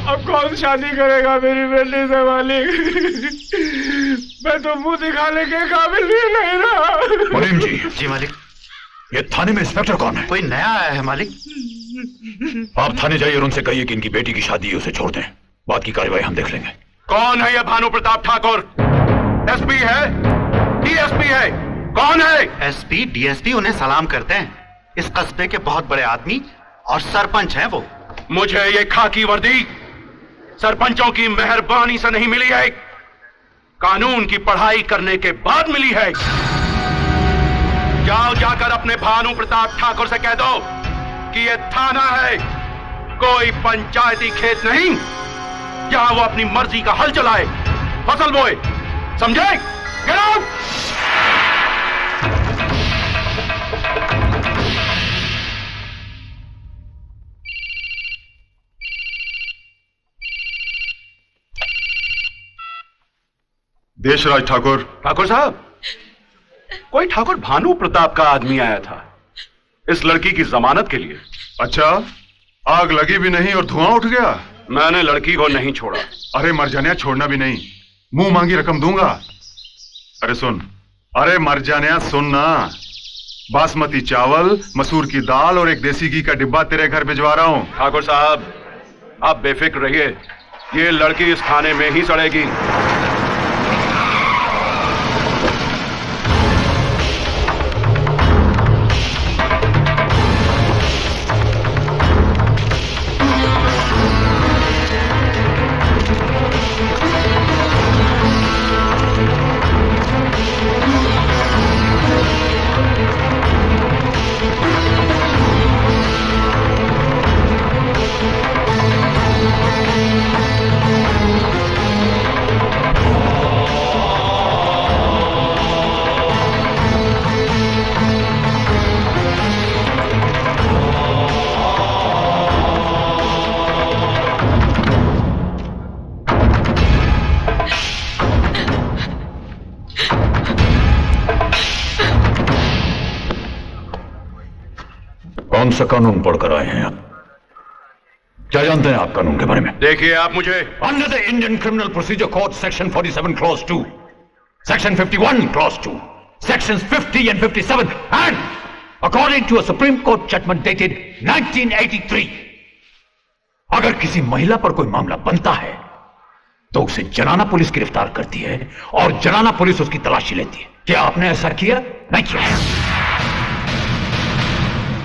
अब कौन शादी करेगा मेरी बेटी से मालिक? मैं तो मुंह दिखाने के काबिल भी नहीं रहा। मुनीम जी। जी मालिक। ये थाने में इंस्पेक्टर कौन है? कोई नया आया है मालिक। आप थाने जाइए और उनसे कहिए कि इनकी बेटी की शादी है, उसे छोड़ दें। बात की कार्रवाई हम देख लेंगे। कौन है ये भानु प्रताप ठाकुर? एसपी है, डीएसपी है, कौन है? एसपी डीएसपी उन्हें सलाम करते हैं। इस कस्बे के बहुत बड़े आदमी और सरपंच हैं वो। मुझे ये खाकी वर्दी सरपंचों की मेहरबानी से नहीं मिली है, कानून की पढ़ाई करने के बाद मिली है। जाओ जाकर अपने भानु प्रताप ठाकुर से कह दो कि ये थाना है, कोई पंचायती खेत नहीं जहां वो अपनी मर्जी का हल चलाए, फसल बोए। समझे? Get out. देशराज ठाकुर। ठाकुर साहब, कोई ठाकुर भानु प्रताप का आदमी आया था इस लड़की की जमानत के लिए। अच्छा, आग लगी भी नहीं और धुआं उठ गया? मैंने लड़की को नहीं छोड़ा। अरे मरजानिया, छोड़ना भी नहीं, मुंह मांगी रकम दूंगा। अरे सुन, अरे मरजानिया सुनना, बासमती चावल, मसूर की दाल और एक देसी घी का डिब्बा तेरे घर भिजवा रहा हूं। ठाकुर साहब, आप बेफिक्र रहिए, ये लड़की इस थाने में ही सड़ेगी। कौन सा कानून पढ़कर आए हैं आप? क्या जानते हैं आप कानून के बारे में? देखिए आप मुझे। Under the Indian criminal procedure code section 47 clause 2, section 51 clause 2, sections 50 and 57 and according to a Supreme Court judgment dated 1983, अगर किसी महिला पर कोई मामला बनता है तो उसे जनाना पुलिस गिरफ्तार करती है और जनाना पुलिस उसकी तलाशी लेती है। क्या आपने ऐसा किया? नहीं किया।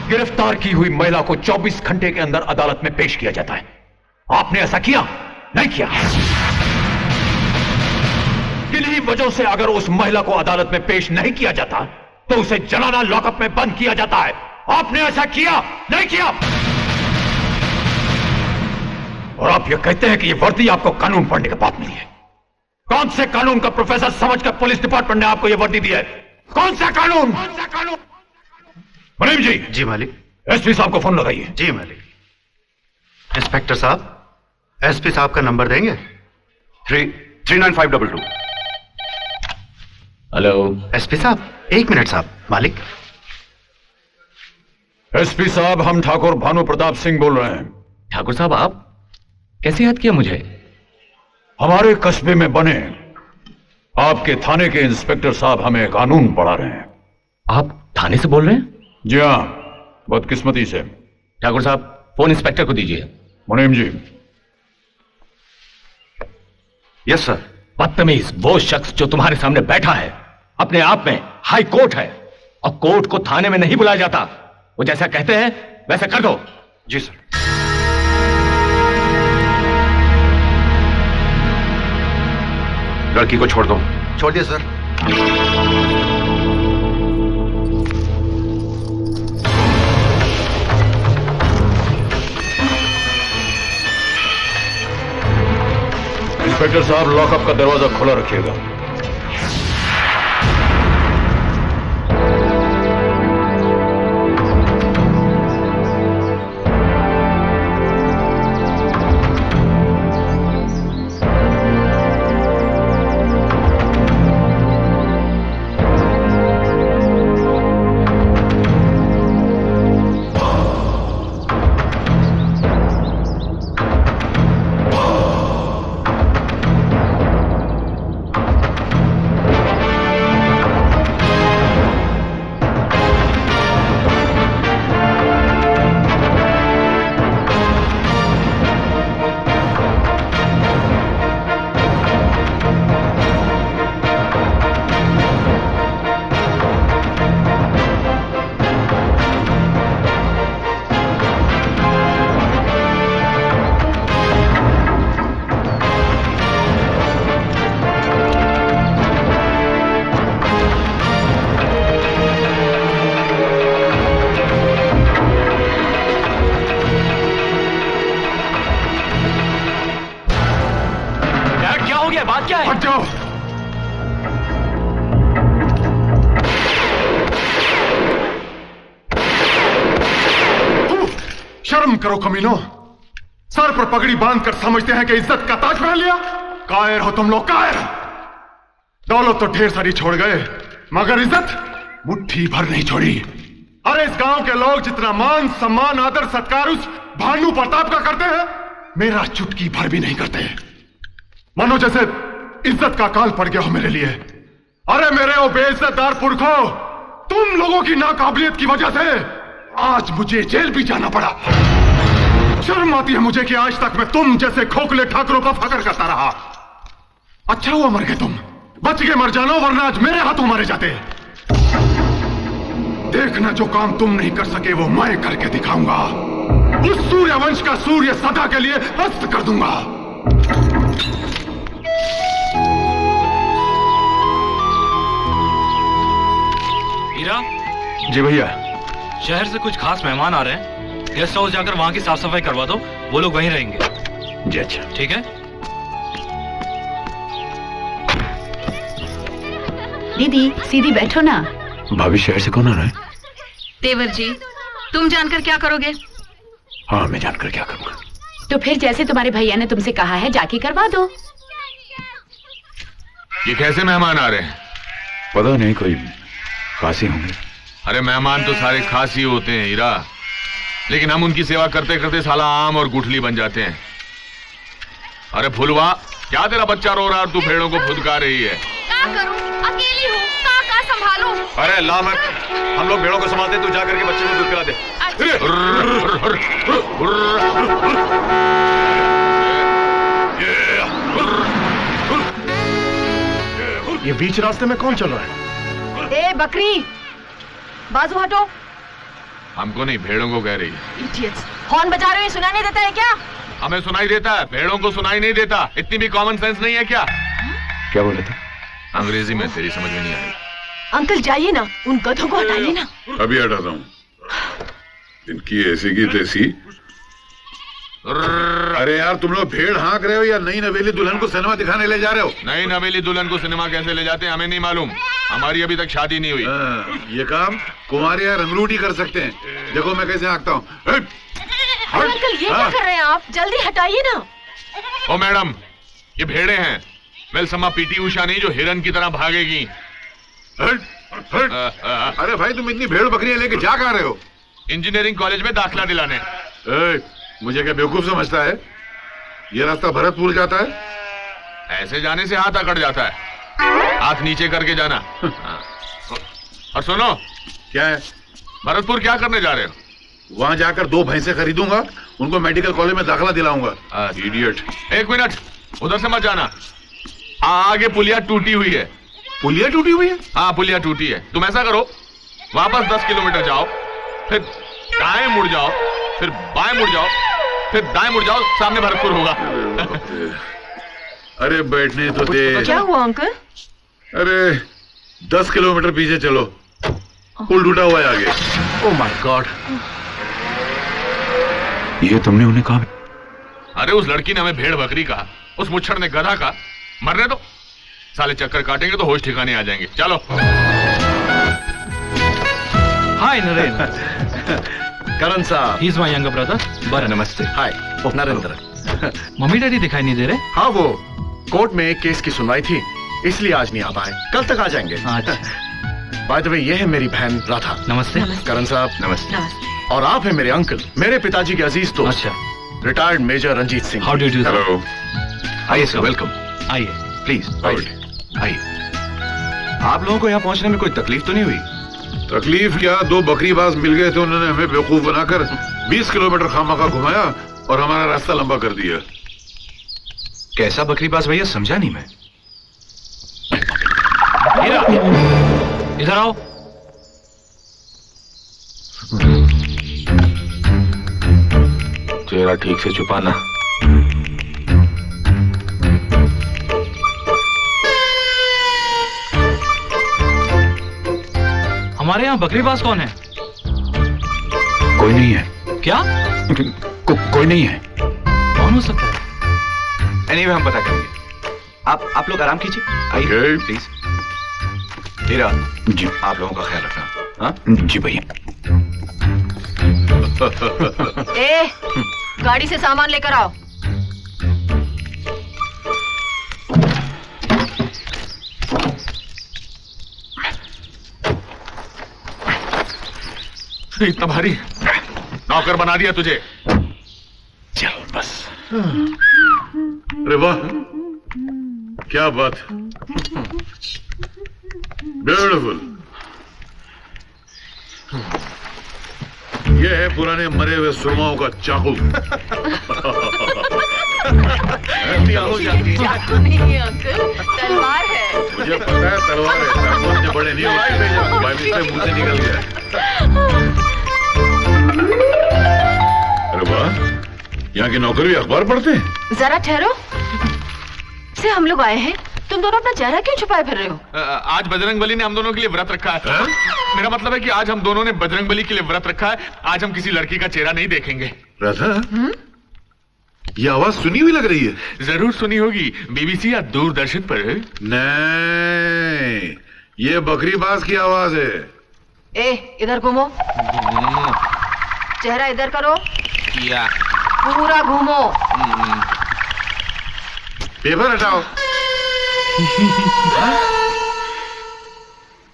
गिरफ्तार की हुई महिला को 24 घंटे के अंदर अदालत में पेश किया जाता है। आपने ऐसा किया? नहीं किया। किन्हीं वजहों से अगर उस महिला को अदालत में पेश नहीं किया जाता तो उसे जलाना लॉकअप में बंद किया जाता है। आपने ऐसा किया? नहीं किया। और आप ये कहते हैं कि ये वर्दी आपको कानून पढ़ने के बाद मिली है। कौन से कानून का प्रोफेसर समझकर पुलिस डिपार्टमेंट ने आपको ये वर्दी दी है? कौन सा कानून? कौन सा कानून? मुनीम जी। जी मालिक। एसपी साहब को फोन लगाइए। जी मालिक। इंस्पेक्टर साहब, एसपी साहब का नंबर देंगे? 39522। हेलो एसपी साहब, एक मिनट साहब। मालिक। एसपी साहब, हम ठाकुर भानु प्रताप सिंह बोल रहे हैं। ठाकुर साहब, आप कैसे याद किया मुझे? हमारे कस्बे में बने आपके थाने के इंस्पेक्टर साहब हमें कानून पढ़ा रहे हैं। आप थाने से बोल रहे हैं? जी हाँ, बदकिस्मती से। ठाकुर साहब, फोन इंस्पेक्टर को दीजिए। मुनीम जी। Yes sir. बदतमीज, वो शख्स जो तुम्हारे सामने बैठा है अपने आप में हाई कोर्ट है और कोर्ट को थाने में नहीं बुलाया जाता। वो जैसा कहते हैं वैसा कर दो। जी सर। लड़की को छोड़ दो। छोड़ दिया सर। इंस्पेक्टर साहब, लॉकअप का दरवाजा खुला रखिएगा। क्या है? हट जाओ। शर्म करो कमीनो, सर पर पगड़ी बांधकर समझते हैं कि इज्जत का ताज पहन लिया। कायर हो तुम लोग, कायर। दौलत तो ढेर सारी छोड़ गए, मगर इज्जत मुट्ठी भर नहीं छोड़ी। अरे इस गांव के लोग जितना मान सम्मान आदर सत्कार उस भानु प्रताप का करते हैं, मेरा चुटकी भर भी नहीं करते। मानो जैसे इज्जत का काल पड़ गया हो मेरे लिए। अरे मेरे वो बेइज्जतदार पुरखों, तुम लोगों की नाकाबिलियत की वजह से आज मुझे जेल भी जाना पड़ा। शर्म आती है मुझे कि आज तक मैं तुम जैसे खोखले ठाकुरों पर फकर करता रहा। अच्छा हुआ मर गए तुम, बच के मर जाना, वरना आज मेरे हाथों मारे जाते। देखना जो काम तुम नहीं कर सके वो मैं करके दिखाऊंगा। उस सूर्य वंश का सूर्य सदा के लिए अस्त कर दूंगा। हीरा जी भैया। शहर से कुछ खास मेहमान आ रहे हैं, गेस्ट हाउस जाकर वहां की साफ सफाई करवा दो, वो लोग वहीं रहेंगे। जी अच्छा। ठीक है। दीदी सीधी बैठो ना। भाभी शहर से कौन आ रहा है? देवर जी, तुम जानकर क्या करोगे? हाँ मैं जानकर क्या करूंगा। तो फिर जैसे तुम्हारे भैया ने तुमसे कहा है जाके करवा दो। ये कैसे मेहमान आ रहे हैं? पता नहीं, कोई खासी होंगे। अरे मेहमान तो सारे खास ही होते हैं हीरा, लेकिन हम उनकी सेवा करते करते साला आम और गुठली बन जाते हैं। अरे फुलवा, क्या तेरा बच्चा रो रहा है और तू भेड़ों को फुदका रही है? क्या करूं, अकेली हूँ, का संभालूं? अरे ला मत, हम लोग भेड़ों को संभालते, तू जा करके बच्चे को दूध पिला दे। ये बीच रास्ते में कौन चल रहा है? ए बकरी, बाजू हटो। हमको नहीं, भेड़ों को कह रही है। इडियट्स, हॉर्न बजा रहे हो, सुनाई नहीं देता है क्या? हमें सुनाई देता है, भेड़ों को सुनाई नहीं देता। इतनी भी कॉमन सेंस नहीं है क्या? क्या बोले थे? अंग्रेजी में तेरी समझ में नहीं आई। अंकल जाइए ना, उन गधों को हटाइए ना। अभी हटाता हूँ। इनकी ऐसी की तैसी। अरे यार, तुम लोग भेड़ हाँक रहे हो या नई नवेली दुल्हन को सिनेमा दिखाने ले जा रहे हो? नई नवेली दुल्हन को सिनेमा कैसे ले जाते हैं हमें नहीं मालूम, हमारी अभी तक शादी नहीं हुई। ये काम कुमार या रंगरूटी कर सकते हैं। देखो मैं कैसे हाँकता हूँ। अंकल ये क्या कर रहे हैं आप? जल्दी हटाइए ना। ओ मैडम, ये भेड़े हैं, वेलसमा पीटी उषा नहीं जो हिरन की तरह भागेगी। अरे भाई, तुम इतनी भेड़ बकरियां लेके जा कहाँ रहे हो? इंजीनियरिंग कॉलेज में दाखिला दिलाने। मुझे क्या बेवकूफ समझता है? ये रास्ता भरतपुर जाता है। ऐसे जाने से हाथ अकड़ जाता है, हाथ नीचे करके जाना। और सुनो, क्या है? भरतपुर क्या करने जा रहे हो? वहां जाकर 2 भैंसे खरीदूंगा, उनको मेडिकल कॉलेज में दाखिला दिलाऊंगा। इडियट। 1 मिनट, उधर से मत जाना, आगे पुलिया टूटी हुई है। पुलिया टूटी हुई है? हाँ पुलिया टूटी है। तुम ऐसा करो, वापस 10 किलोमीटर जाओ, फिर दाएं मुड़ जाओ, फिर बाएं मुड़ जाओ, फिर दाएं मुड़ जाओ, सामने भरतपुर होगा। अरे बैठने तो दे। क्या हुआ अंकल? अरे 10 किलोमीटर पीछे चलो, पुल टूटा हुआ है आगे। ओह माय गॉड, ये तुमने उन्हें कहा? अरे उस लड़की ने हमें भेड़ बकरी कहा, उस मुच्छर ने गधा कहा। मरने दो, साले चक्कर काटेंगे तो होश ठिकाने आ जाएंगे। चलो। हाय नरेंद्र। करण साहब, he is my younger brother. नमस्ते। हाय नरेंद्र। मम्मी डैडी दिखाई नहीं दे रहे? हाँ, वो कोर्ट में एक केस की सुनवाई थी, इसलिए आज नहीं आ पाए, कल तक आ जाएंगे। बाय द वे, ये है मेरी बहन राधा। नमस्ते। करण साहब नमस्ते। और आप हैं मेरे अंकल, मेरे पिताजी के अजीज दोस्त। अच्छा, retired major Ranjit Singh. How do you do? Hello. आइए सर, वेलकम। आइए। प्लीज आइए। आप लोगों को यहाँ पहुँचने में कोई तकलीफ तो नहीं हुई? तकलीफ क्या, 2 बकरीबाज मिल गए थे, उन्होंने हमें बेवकूफ बनाकर 20 किलोमीटर खामखा घुमाया और हमारा रास्ता लंबा कर दिया। कैसा बकरीबाज भैया, समझा नहीं मैं। इधर आओ। चेहरा ठीक से छुपाना। हमारे यहाँ बकरीबाज कौन है? कोई नहीं है। क्या? कोई नहीं है। कौन हो सकता है? एनीवे हम पता करेंगे। आप लोग आराम कीजिए, आइए प्लीज। हीरा जी, आप लोगों का ख्याल रखना। हाँ जी भैया। ए, गाड़ी से सामान लेकर आओ। इतना भारी नौकर बना दिया तुझे। चल बस। अरे वाह, क्या बात है, ब्यूटीफुल। यह है पुराने मरे हुए सुरमाओं का चाकू। चाकू नहीं है अंकल, तलवार है। मुझे पता है तलवार है, चाकू इतने बड़े नहीं होते, बाई मिस्टेक मुंह से निकल गया। अरे वाह, यहाँ के नौकर भी अखबार पढ़ते हैं। जरा ठहरो, से हम लोग आए हैं, तुम दोनों अपना चेहरा क्यों छुपाए फिर रहे हो? आज बजरंगबली ने हम दोनों के लिए व्रत रखा है। मेरा मतलब है कि आज हम दोनों ने बजरंगबली के लिए व्रत रखा है। आज हम किसी लड़की का चेहरा नहीं देखेंगे। राधा, ये आवाज सुनी हुई लग रही है। जरूर सुनी होगी, बीबीसी या दूरदर्शन पर। नहीं, ये बकरीबाज की आवाज है। ए, इधर घूमो, चेहरा इधर करो, या पूरा घूमो। पेपर हटाओ।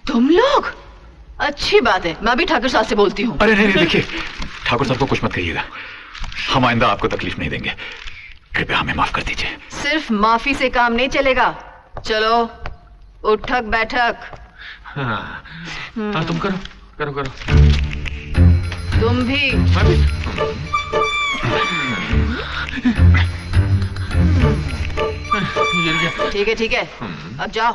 तुम लोग? अच्छी बात है, मैं भी ठाकुर साहब से बोलती हूँ। अरे नहीं देखिए, ठाकुर साहब को कुछ मत कहिएगा, हम आइंदा आपको तकलीफ नहीं देंगे, कृपया हमें माफ कर दीजिए। सिर्फ माफी से काम नहीं चलेगा, चलो उठक बैठक। हाँ, तुम करो करो करो। तुम भी। ठीक है, अब जाओ।